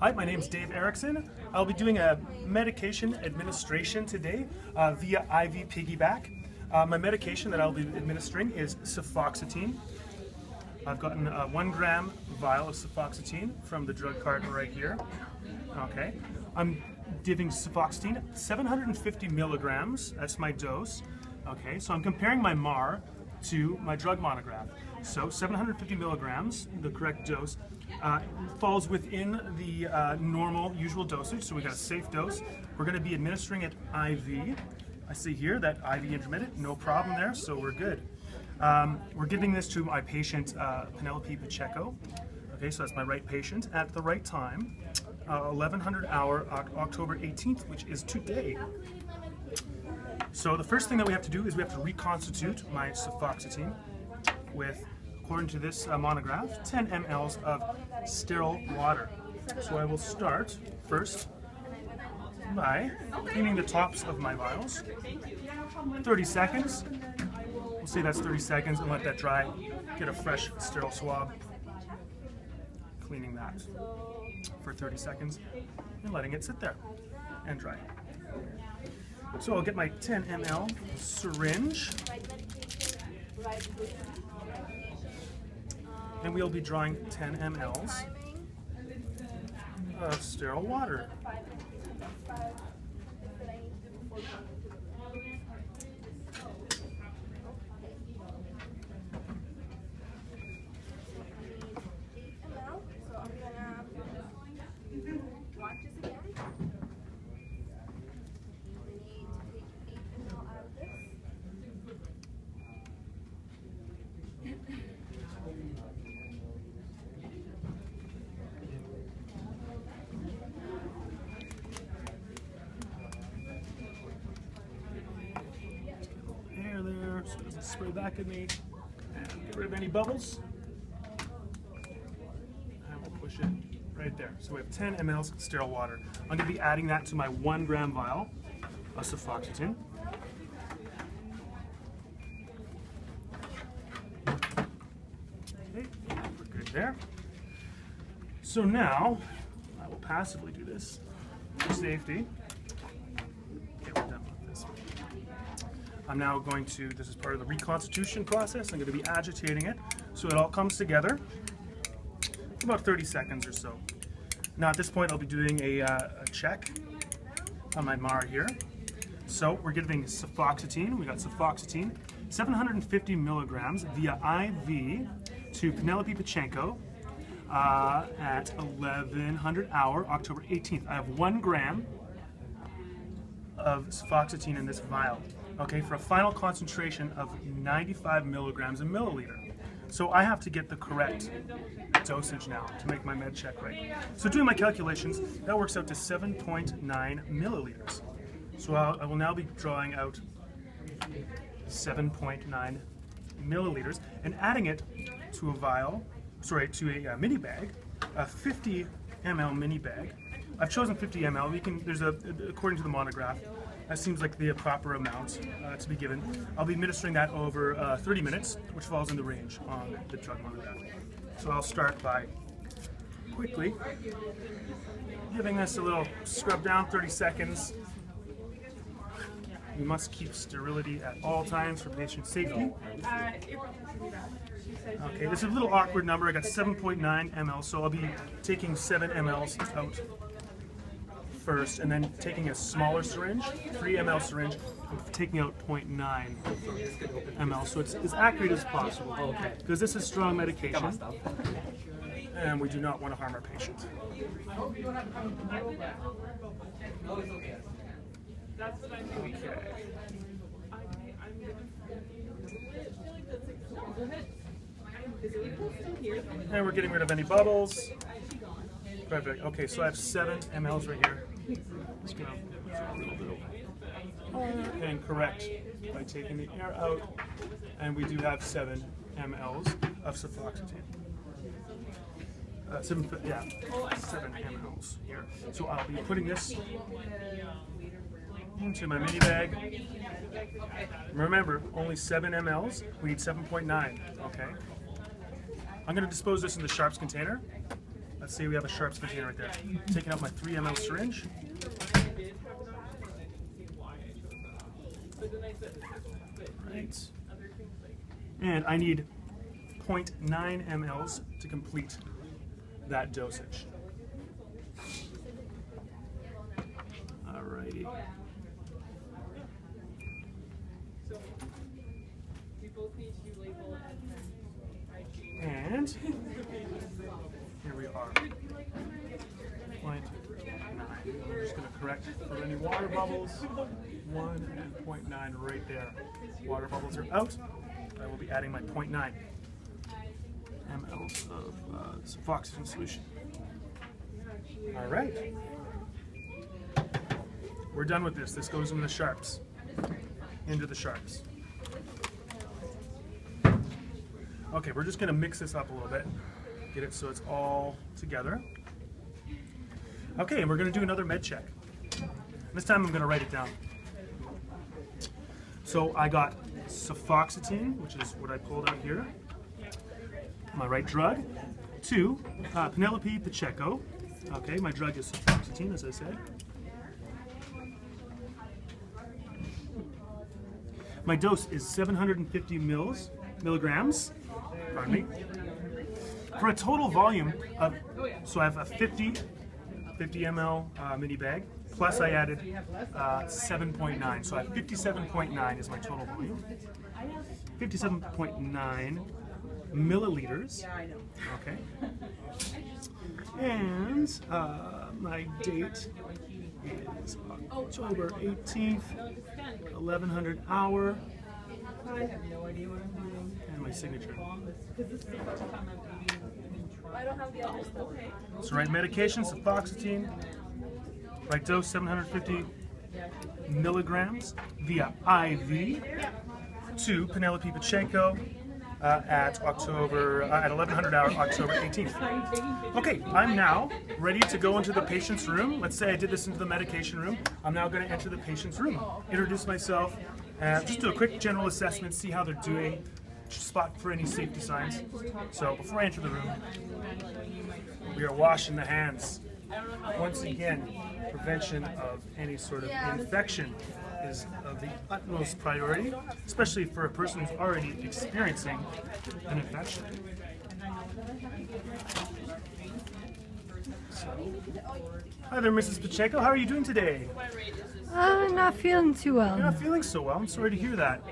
Hi, my name is Dave Erickson. I'll be doing a medication administration today via IV piggyback. My medication that I'll be administering is cefoxietine. I've gotten a 1 gram vial of cefoxietine from the drug cart right here. Okay, I'm giving cefoxietine 750 milligrams. That's my dose. Okay, so I'm comparing my MAR to my drug monograph. So 750 milligrams, the correct dose, falls within the normal usual dosage, so we got a safe dose. We're going to be administering it IV. I see here that IV intermittent, no problem there, so we're good. We're giving this to my patient, Penelope Pacheco. Okay, so that's my right patient at the right time, 1100 hour, October 18th, which is today. So the first thing that we have to do is we have to reconstitute my cefoxietine with, according to this monograph, 10 mLs of sterile water. So I will start first by cleaning the tops of my vials. 30 seconds. We'll say that's 30 seconds and let that dry. Get a fresh sterile swab. Cleaning that for 30 seconds and letting it sit there and dry. So I'll get my 10 ml syringe and we'll be drawing 10 mLs of sterile water. There, so it doesn't spray back at me. And get rid of any bubbles. And we'll push it right there. So we have 10 mLs sterile water. I'm going to be adding that to my 1 gram vial of cefoxietine. Okay, we're good there. So now, I will passively do this for safety. Okay, we're done with this. I'm now going to, this is part of the reconstitution process, I'm going to be agitating it so it all comes together for about 30 seconds or so. Now at this point I'll be doing a check on my MAR here. So we're giving cefoxietine, we got cefoxietine, 750 milligrams via IV to Penelope Pacheco at 1100 hour, October 18th. I have 1 gram of cefoxietine in this vial. Okay, for a final concentration of 95 milligrams a milliliter. So I have to get the correct dosage now to make my med check right. So doing my calculations, that works out to 7.9 milliliters. So I will now be drawing out 7.9 milliliters and adding it to a vial, sorry, to a mini bag, a 50 ml mini bag. I've chosen 50 ml. There's according to the monograph, that seems like the proper amount to be given. I'll be administering that over 30 minutes, which falls in the range on the drug monograph. So I'll start by quickly giving this a little scrub down, 30 seconds. We must keep sterility at all times for patient safety. Okay, this is a little awkward number. I got 7.9 ml, so I'll be taking 7 mLs out first, and then taking a smaller syringe, 3 ml syringe, and taking out 0.9 ml, so it's as accurate as possible. Okay. Because this is strong medication, and we do not want to harm our patient. Okay. And we're getting rid of any bubbles. Perfect. Okay, so I have 7 mLs right here. Just gonna throw a little bit of and correct by taking the air out, and we do have 7 mLs of cefoxietine. 7 mLs here. So I'll be putting this into my mini bag. Remember, only 7 mLs. We need 7.9. Okay. I'm going to dispose this in the sharps container. Let's say we have a sharps container right there. Taking out my 3 ml syringe. Right. And I need 0.9 mLs to complete that dosage. Alrighty. And here we are. 0.9. I'm just going to correct for any water bubbles. 1 and 0.9 right there. Water bubbles are out. I will be adding my 0.9 mLs of sulfoxetine solution. All right. We're done with this. This goes in the sharps. Into the sharps. Okay, we're just going to mix this up a little bit. Get it so it's all together. Okay, and we're going to do another med check. This time I'm going to write it down. So I got sulfoxetine, which is what I pulled out here. My right drug. 2, Penelope Pacheco. Okay, my drug is sulfoxetine, as I said. My dose is 750 milligrams. Pardon me. For a total volume of, so I have a 50 ml mini bag, plus I added 7.9. So I have 57.9 is my total volume. 57.9 milliliters. Okay. And my date is October 18th, 1100 hour. I have no idea what I'm doing. And my signature. I don't have the other stuff. So right medication, sulfoxetine. Right dose, 750 milligrams via IV to Penelope Pacheco at 1100 hour, October 18th. Okay, I'm now ready to go into the patient's room. Let's say I did this into the medication room. I'm now going to enter the patient's room, introduce myself, just do a quick general assessment, see how they're doing, spot for any safety signs. So before I enter the room, we are washing the hands. Once again, prevention of any sort of infection is of the utmost priority, especially for a person who's already experiencing an infection. Hi there, Mrs. Pacheco. How are you doing today? I'm not feeling too well. You're not feeling so well. I'm sorry to hear that.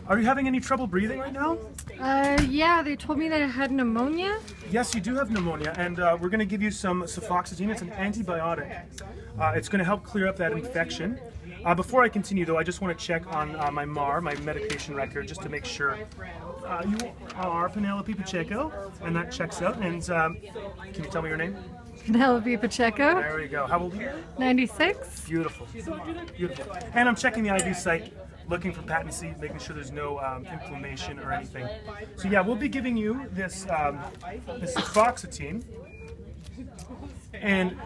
Are you having any trouble breathing right now? Yeah, they told me that I had pneumonia. Yes, you do have pneumonia, and we're going to give you some sulfoxetine. It's an antibiotic. It's going to help clear up that infection. Before I continue, though, I just want to check on my MAR, my medication record, just to make sure you are Penelope Pacheco, and that checks out. And can you tell me your name? Penelope Pacheco. There we go. How old are you? 96. Beautiful. Beautiful. And I'm checking the IV site, looking for patency, making sure there's no inflammation or anything. So yeah, we'll be giving you this sulfoxetine, and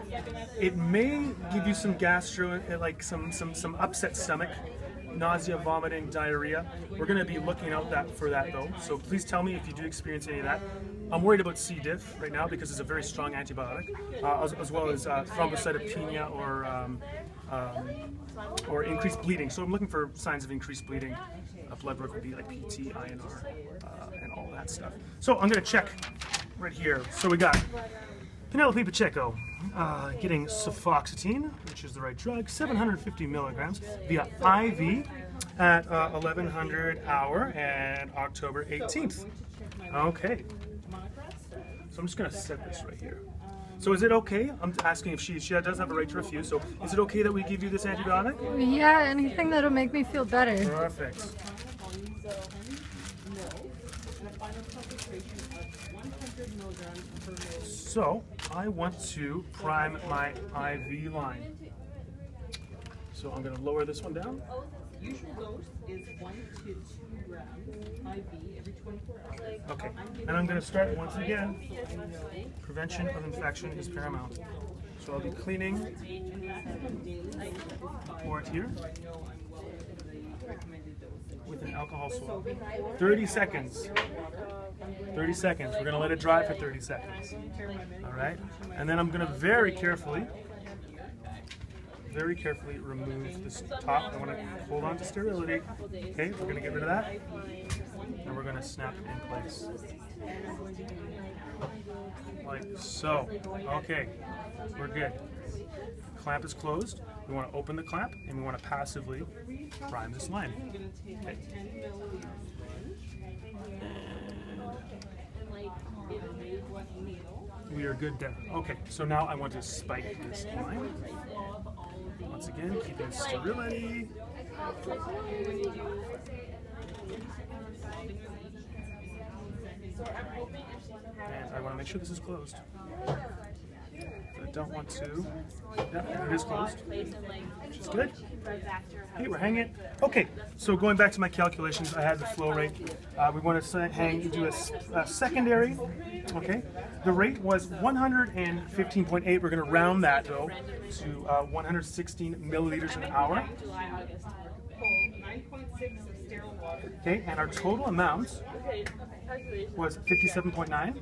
it may give you some gastro, like some upset stomach, nausea, vomiting, diarrhea. We're going to be looking out for that though. So please tell me if you do experience any of that. I'm worried about C. diff right now because it's a very strong antibiotic, as well as thrombocytopenia or increased bleeding. So I'm looking for signs of increased bleeding. Blood work would be like PT, INR, and all that stuff. So I'm going to check right here. So we got Penelope Pacheco getting sulfoxetine, which is the right drug, 750 milligrams via IV at 1100 hour and October 18th. Okay. So I'm just going to set this right here. So is it okay? I'm asking if she does have a right to refuse. So is it okay that we give you this antibiotic? Yeah, anything that'll make me feel better. Perfect. So I want to prime my IV line. So I'm going to lower this one down. Usual dose is 1 to 2 grams IV every 24 hours. Okay, and I'm going to start once again. Prevention of infection is paramount. So I'll be cleaning the port here. recommended dose. with an alcohol swab. 30 seconds. 30 seconds. We're going to let it dry for 30 seconds. All right? And then I'm going to very carefully remove this top. I want to hold on to sterility. Okay, we're going to get rid of that. And we're going to snap it in place. Like so. Okay, we're good. Clamp is closed. We want to open the clamp and we want to passively prime this line. Okay. We are good there. Okay, so now I want to spike this line. Once again, keeping sterility. And I want to make sure this is closed. I don't want to. Yeah, it is closed, which is good. Hey, we're hanging. Okay, so going back to my calculations, I had the flow rate. We want to do a secondary. Okay, the rate was 115.8. We're going to round that though to 116 milliliters an hour. Okay, and our total amount was 57.9.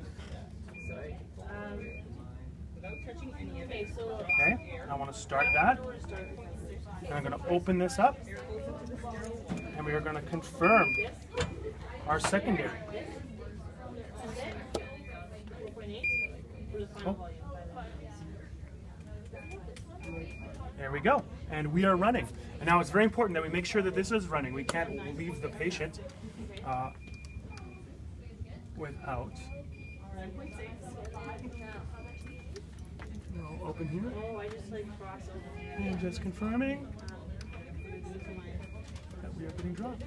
Okay, I want to start that. And I'm going to open this up. And we are going to confirm our secondary. Oh. There we go. And we are running. And now it's very important that we make sure that this is running. We can't leave the patient without. We'll open here. And just confirming that we are getting drops.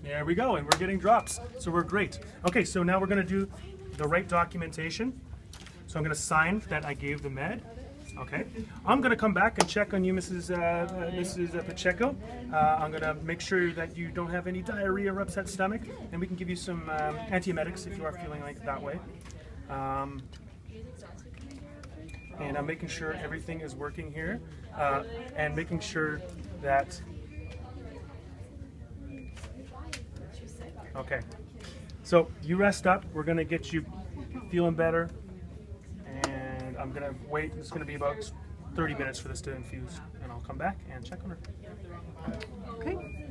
There we go, and we're getting drops. So we're great. Okay, so now we're going to do the right documentation. So I'm going to sign that I gave the med. Okay, I'm going to come back and check on you, Mrs. Pacheco. I'm going to make sure that you don't have any diarrhea or upset stomach, and we can give you some antiemetics if you are feeling like that way. And I'm making sure everything is working here, and making sure that. Okay, so you rest up. We're going to get you feeling better. I'm going to wait. It's going to be about 30 minutes for this to infuse, and I'll come back and check on her. Okay.